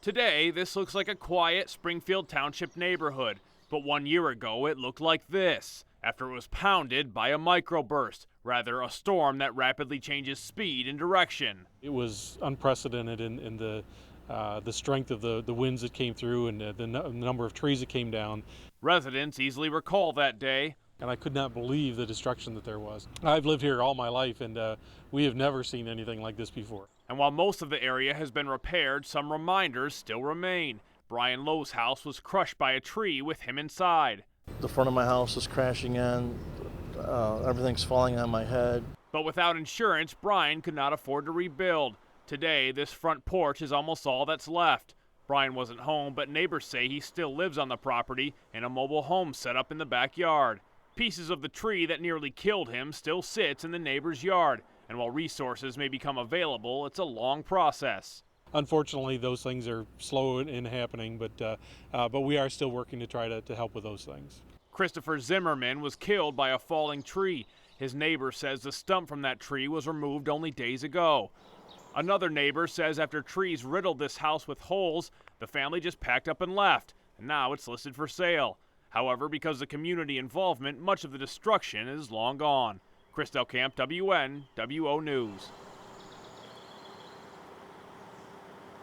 Today, this looks like a quiet Springfield Township neighborhood, but 1 year ago it looked like this, after it was pounded by a microburst, rather a storm that rapidly changes speed and direction. It was unprecedented in the strength of the winds that came through and the number of trees that came down. Residents easily recall that day. And I could not believe the destruction that there was. I've lived here all my life, and we have never seen anything like this before. And while most of the area has been repaired, some reminders still remain. Brian Lowe's house was crushed by a tree with him inside. The front of my house is crashing in. Everything's falling on my head. But without insurance, Brian could not afford to rebuild. Today, this front porch is almost all that's left. Brian wasn't home, but neighbors say he still lives on the property in a mobile home set up in the backyard. Pieces of the tree that nearly killed him still sits in the neighbor's yard, and while resources may become available, it's a long process. Unfortunately, those things are slow in happening, but we are still working to try to help with those things. Christopher Zimmerman was killed by a falling tree. His neighbor says the stump from that tree was removed only days ago. Another neighbor says after trees riddled this house with holes, the family just packed up and left, and now it's listed for sale. However, because of community involvement, much of the destruction is long gone. Chris Delcamp, WNWO News.